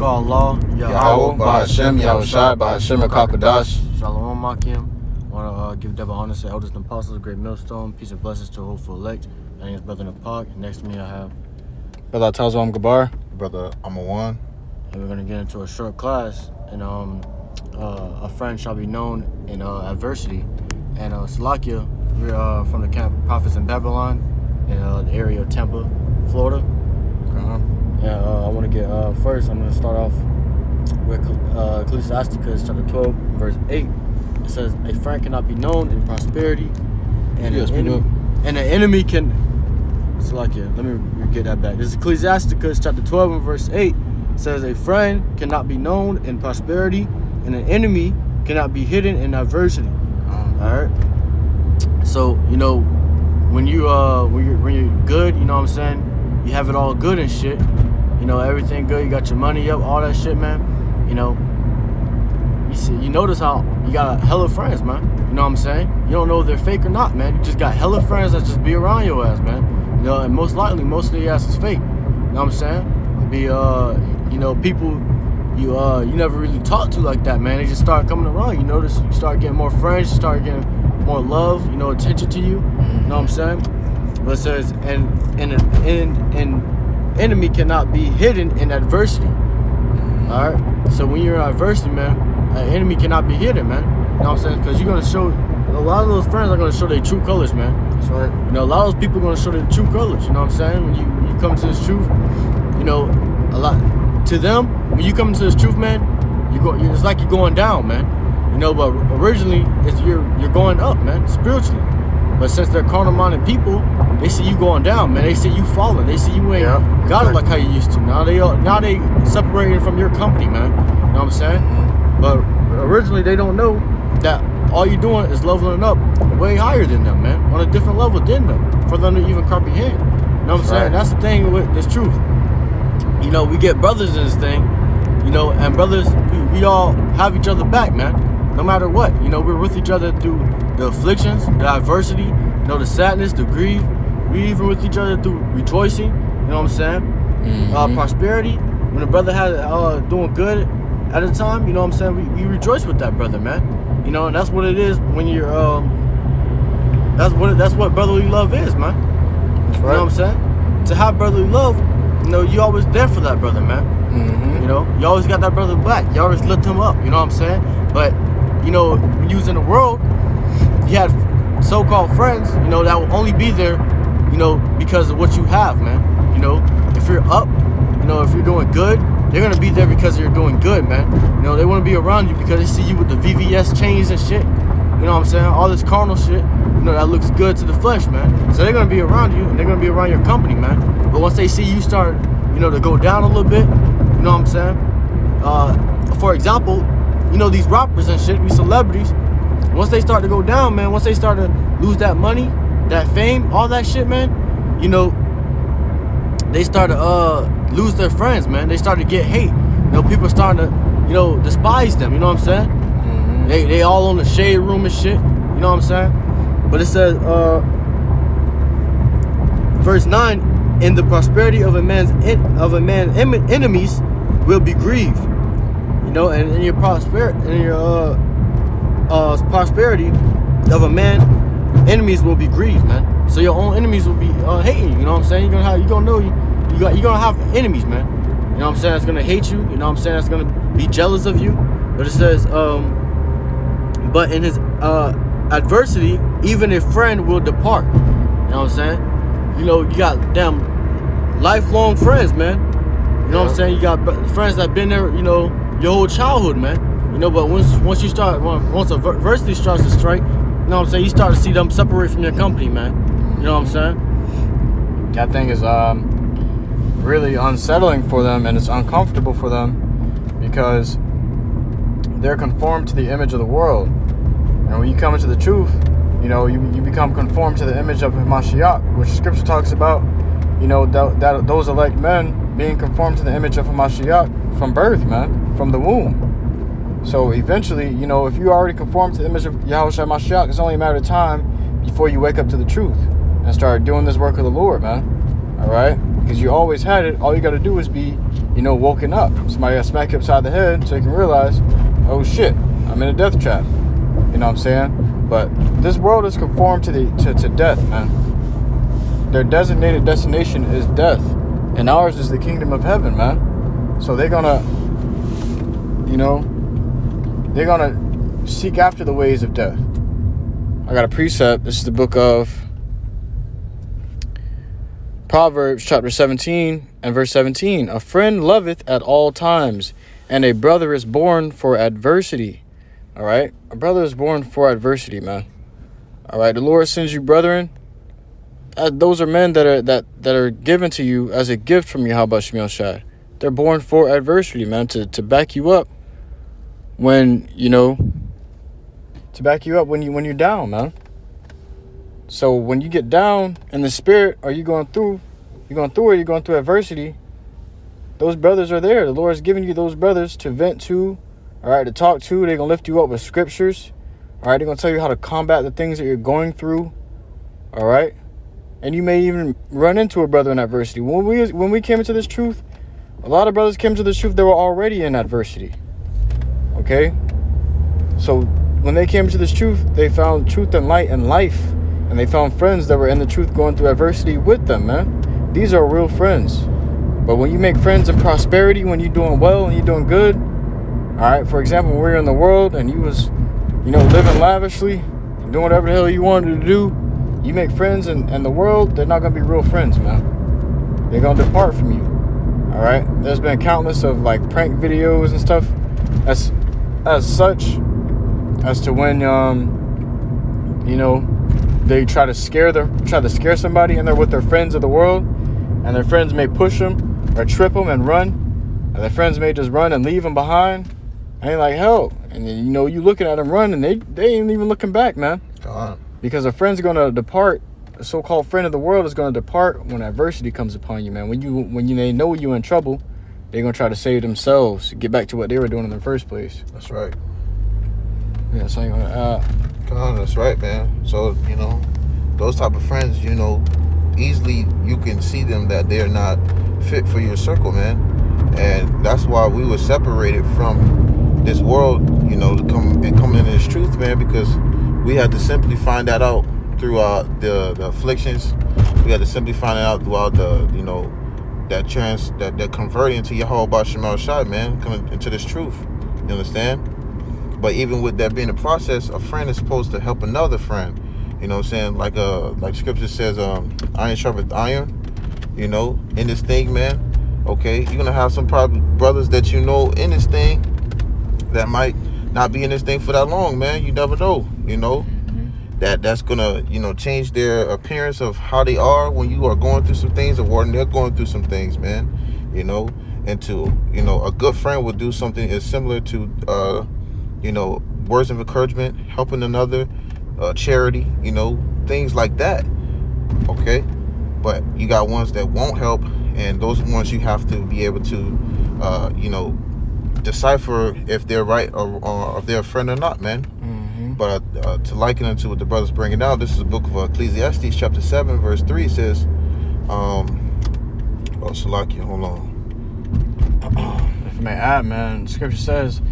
God Allah, YAHAWAH, BAHASHAM, YAHAWASHI, BAHASHAM, Kakadash. Shalom Makim. I want to give double honor to the elders and apostles, great millstone. Peace and blessings to a hopeful elect. My name is Brother Napak. And next to me I have Brother Tazwam Gabar. Brother Amawan. And we're going to get into a short class. And a friend shall be known in adversity. And Salakia, we're from the camp Prophets in Babylon in the area of Tampa, Florida. And I want to get first, I'm going to start off with Ecclesiasticus chapter 12, verse 8. It says, a friend cannot be known in prosperity, and an enemy can... Salakia, let me get that back. This is Ecclesiasticus chapter 12 and verse 8. It says, a friend cannot be known in prosperity, and an enemy cannot be hidden in adversity. Alright? So, when you're good, you know what I'm saying? You have it all good and shit. Everything good. You got your money up, all that shit, man. You notice how you got hella friends, man. You know what I'm saying? You don't know if they're fake or not, man. You just got hella friends that just be around your ass, man. And most likely, most of your ass is fake. You know what I'm saying? Be people you never really talk to like that, man. They just start coming around. You notice you start getting more friends, you start getting more love, attention to you. You know what I'm saying? But it says, an enemy cannot be hidden in adversity. All right. So when you're in adversity, man, an enemy cannot be hidden, man. You know what I'm saying? Because you're gonna show a lot of those friends are gonna show their true colors, man. That's right. A lot of those people are gonna show their true colors. You know what I'm saying? When you come to this truth, a lot to them. When you come into this truth, man, it's like you're going down, man. But originally you're going up, man, spiritually. But since they're carnal-minded people, they see you going down, man. They see you falling. They see you ain't got it like how you used to. Now they separated from your company, man. You know what I'm saying? But originally they don't know that all you're doing is leveling up way higher than them, man, on a different level than them, for them to even comprehend. You know what I'm saying? That's the thing with this truth. We get brothers in this thing, and brothers, we all have each other back, man. No matter what, we're with each other through the afflictions, the adversity, the sadness, the grief. We even with each other through rejoicing. You know what I'm saying? Prosperity. When a brother has doing good at a time, you know what I'm saying? We rejoice with that brother, man. And that's what it is when you're. That's what brotherly love is, man. That's right. You know what I'm saying? To have brotherly love, you always there for that brother, man. You always got that brother back. You always lift him up. You know what I'm saying? But when you was in the world, you had so-called friends, that will only be there, because of what you have, man. If you're up, if you're doing good, they're gonna be there because you're doing good, man. They want to be around you because they see you with the VVS chains and shit. You know what I'm saying? All this carnal shit, that looks good to the flesh, man. So they're gonna be around you and they're gonna be around your company, man. But once they see you start, to go down a little bit, you know what I'm saying? For example, these rappers and shit, these celebrities, once they start to go down, man, once they start to lose that money, that fame, all that shit, man, they start to lose their friends, man. They start to get hate. People starting to, despise them, you know what I'm saying? They all on the shade room and shit, you know what I'm saying? But it says, verse 9, in the prosperity of a man's enemies will be grieved. And in your prosperity of a man, enemies will be grieved, man. So your own enemies will be hating. You know what I'm saying? You're gonna have enemies, man. You know what I'm saying? That's gonna hate you. You know what I'm saying? That's gonna be jealous of you. But it says, but in his adversity, even a friend will depart. You know what I'm saying? You got damn lifelong friends, man. You know what I'm saying? You got friends that been there, your whole childhood, man. But once adversity starts to strike, you know what I'm saying, you start to see them separate from your company, man. You know what I'm saying? That thing is really unsettling for them, and it's uncomfortable for them because they're conformed to the image of the world. And when you come into the truth, you become conformed to the image of Mashiach, which Scripture talks about. That those elect men being conformed to the image of Mashiach from birth, man, from the womb. So eventually, if you already conform to the image of Yahawashi Mashiach, it's only a matter of time before you wake up to the truth and start doing this work of the Lord, man. All right? Because you always had it. All you got to do is be, woken up. Somebody got to smack you upside the head so you can realize, oh shit, I'm in a death trap. You know what I'm saying? But this world is conformed to death, man. Their designated destination is death. And ours is the kingdom of heaven, man. So they're gonna, they're gonna seek after the ways of death. I got a precept. This is the book of Proverbs chapter 17 and verse 17. A friend loveth at all times, and a brother is born for adversity. All right? A brother is born for adversity, man. All right? The Lord sends you brethren. Those are men that are given to you as a gift from YAHAWASHI. They're born for adversity, man, to back you up when, to back you up when you're down, man. So when you get down in the spirit, or you're going through adversity, those brothers are there. The Lord's giving you those brothers to vent to, all right, to talk to. They're going to lift you up with scriptures. All right, they're going to tell you how to combat the things that you're going through. All right. And you may even run into a brother in adversity. When we came into this truth, a lot of brothers came to this truth, they were already in adversity. Okay? So when they came to this truth, they found truth and light and life. And they found friends that were in the truth going through adversity with them, man. These are real friends. But when you make friends in prosperity, when you're doing well and you're doing good, all right, for example, when we were in the world and you was, living lavishly, doing whatever the hell you wanted to do, you make friends in the world, they're not going to be real friends, man. They're going to depart from you. All right? There's been countless of, prank videos and stuff as such as to when, they try to scare somebody and they're with their friends of the world, and their friends may push them or trip them and run, and their friends may just run and leave them behind. And like, hell. And then, you looking at them run and they ain't even looking back, man. God. Because a friend's going to depart. A so-called friend of the world is going to depart when adversity comes upon you, man. When they know you're in trouble, they're going to try to save themselves, get back to what they were doing in the first place. That's right. Yeah, so you're going to God, that's right, man. So, those type of friends, easily you can see them that they're not fit for your circle, man. And that's why we were separated from this world, to come into this truth, man, because we had to simply find that out through the afflictions. We had to simply find it out throughout that converting into YAHAWASHI, man, coming into this truth. You understand? But even with that being a process, a friend is supposed to help another friend. You know what I'm saying? Like scripture says, iron sharpens iron, in this thing, man. Okay, you're gonna have some probably brothers that in this thing that might not be in this thing for that long, man. You never know, that's gonna, change their appearance of how they are when you are going through some things or when they're going through some things, man. And a good friend would do something as similar to, words of encouragement, helping another, charity, things like that. Okay. But you got ones that won't help, and those ones you have to be able to, decipher if they're right or if they're a friend or not, man. Mm-hmm. But to liken it to what the brother's bringing out, this is the book of Ecclesiastes, chapter 7, verse 3. It says, Salakia, hold on. If I may add, man, scripture says,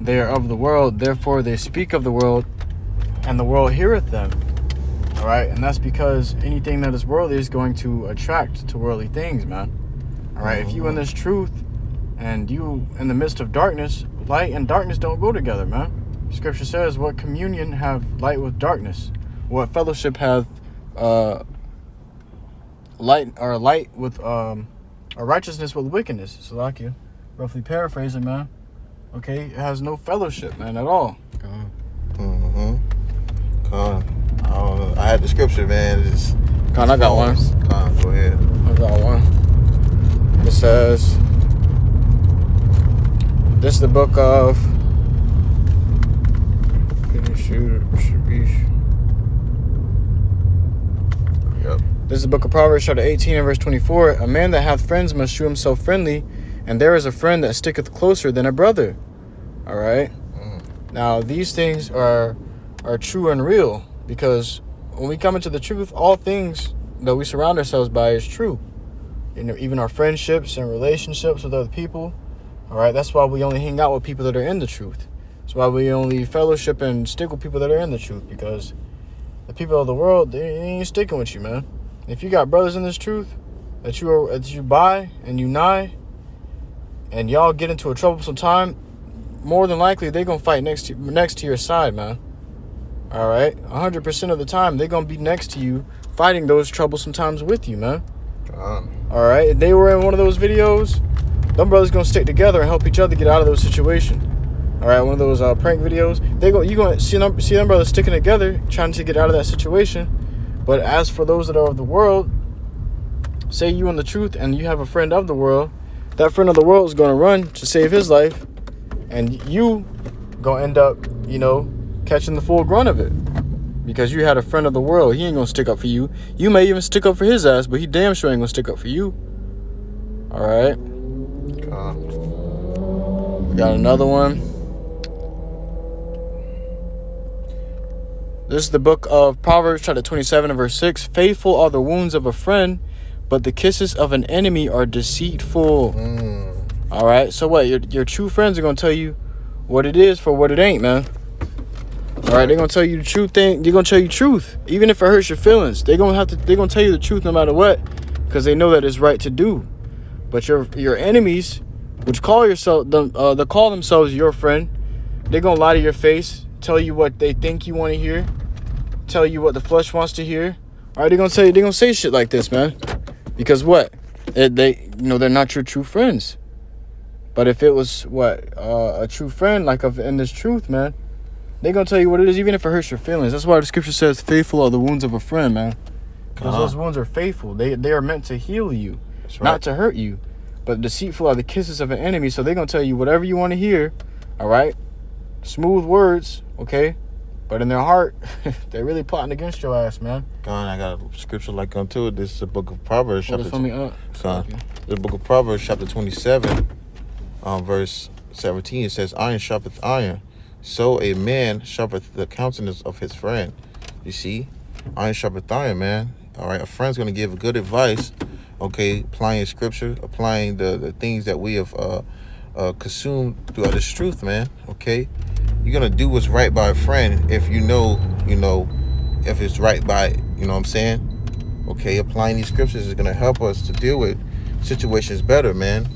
they are of the world, therefore they speak of the world, and the world heareth them. All right, and that's because anything that is worldly is going to attract to worldly things, man. All right, if you in this truth and you in the midst of darkness, light and darkness don't go together, man. Scripture says, what communion have light with darkness? What fellowship hath light with or righteousness with wickedness? So like you roughly paraphrasing, man. Okay, it has no fellowship, man, at all. I had the scripture, man. I got one. Go ahead. I got one. It says, this is the book of This is the book of Proverbs, chapter 18 and verse 24. A man that hath friends must shew himself friendly, and there is a friend that sticketh closer than a brother. All right. Now these things are true and real, because when we come into the truth, all things that we surround ourselves by is true. even our friendships and relationships with other people. All right, that's why we only hang out with people that are in the truth. That's why we only fellowship and stick with people that are in the truth, because the people of the world, they ain't sticking with you, man. If you got brothers in this truth that you buy and you nigh, and y'all get into a troublesome time, more than likely they gonna fight next to your side, man. All right, 100% of the time they gonna be next to you, fighting those troublesome times with you, man. All right, if they were in one of those videos, them brothers gonna stick together and help each other get out of those situations. All right, one of those prank videos, you gonna see them brothers sticking together, trying to get out of that situation. But as for those that are of the world, say you in the truth and you have a friend of the world, that friend of the world is gonna run to save his life, and you gonna end up, catching the full grunt of it, because you had a friend of the world. He ain't gonna stick up for you. You may even stick up for his ass, but he damn sure ain't gonna stick up for you. All right. We got another one. This is the book of Proverbs, chapter 27 and verse 6. Faithful are the wounds of a friend, but the kisses of an enemy are deceitful. All right. So what? Your true friends are gonna tell you what it is for what it ain't, man. All right. They're gonna tell you the truth thing. They're gonna tell you truth, even if it hurts your feelings. They're gonna tell you the truth no matter what, because they know that it's right to do. But your enemies, which call themselves your friend, they're gonna lie to your face, tell you what they think you want to hear, tell you what the flesh wants to hear. All right, they're gonna say shit like this, man, because what? They're not your true friends. But if it was a true friend, like in this truth, man, they're gonna tell you what it is, even if it hurts your feelings. That's why the scripture says, "Faithful are the wounds of a friend," man. Because those wounds are faithful. They are meant to heal you, not to hurt you. But deceitful are the kisses of an enemy. So they're gonna tell you whatever you want to hear. All right, smooth words, okay, but in their heart, they're really plotting against your ass, man. I got a scripture like onto it. This is the book of Proverbs. The book of Proverbs, chapter 27, verse 17. It says, "Iron sharpeth iron, so a man sharpeth the countenance of his friend." You see, iron sharpeth iron, man. All right, a friend's gonna give good advice. Okay, applying scripture, applying the things that we have consumed throughout this truth, man. Okay, you're gonna do what's right by a friend if you know if it's right by, you know what I'm saying? Okay, applying these scriptures is gonna help us to deal with situations better, man.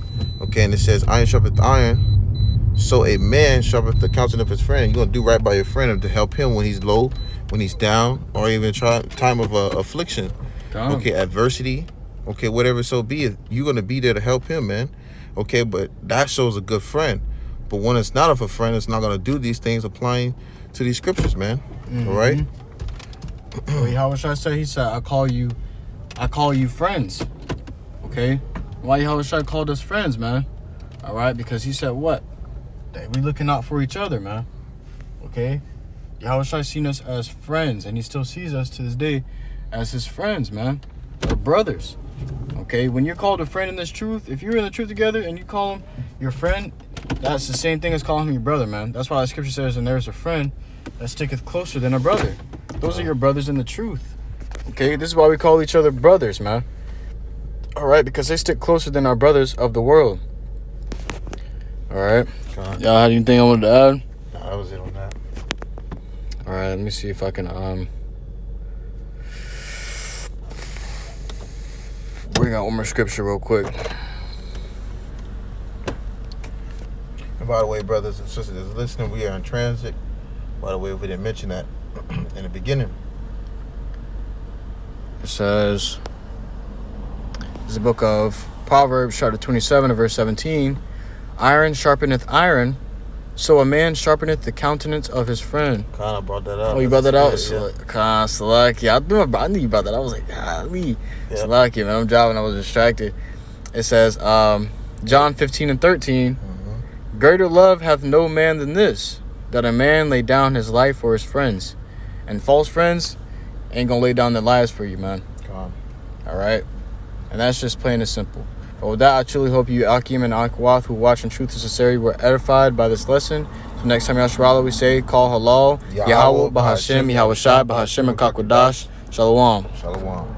Okay, and it says, "Iron sharpeth iron, so a man sharpeth the countenance of his friend." You're gonna do right by your friend to help him when he's low, when he's down, or even time of affliction. Okay, adversity. Okay, whatever so be, you're gonna be there to help him, man. Okay, but that shows a good friend. But when it's not of a friend, it's not gonna do these things applying to these scriptures, man. All right. Yahawashi said, he said, I call you friends. Okay, why Yahawashi called us friends, man? All right, because he said what? That we looking out for each other, man. Okay, Yahawashi seen us as friends, and he still sees us to this day as his friends, man. We're brothers. Okay, when you're called a friend in this truth, if you're in the truth together and you call him your friend, that's the same thing as calling him your brother, man. That's why the scripture says, "And there's a friend that sticketh closer than a brother." Those are your brothers in the truth. Okay, this is why we call each other brothers, man. All right, because they stick closer than our brothers of the world. All right, y'all had anything I wanted to add? No, that was it on that. All right, let me see if I can bring out one more scripture real quick. And by the way, brothers and sisters that's listening, we are in transit. By the way, if we didn't mention that in the beginning. It says, this is the book of Proverbs, chapter 27, verse 17. "Iron sharpeneth iron, so a man sharpeneth the countenance of his friend." Kind of brought that out. Oh, you brought that out? Yeah. Salaki. I knew you brought that. I was like, golly. Salaki, man. I'm driving. I was distracted. It says, John 15 and 13. "Greater love hath no man than this, that a man lay down his life for his friends." And false friends ain't gonna lay down their lives for you, man. All right? And that's just plain and simple. But with that, I truly hope you, Akim and Akwath, who watch in truth and sincerity, were edified by this lesson. So next time, Yashwala, we say, call halal, Yahawah, Bahashem, Yahawashai, Bahashem, and Kakwadash. Shalom. Shalom.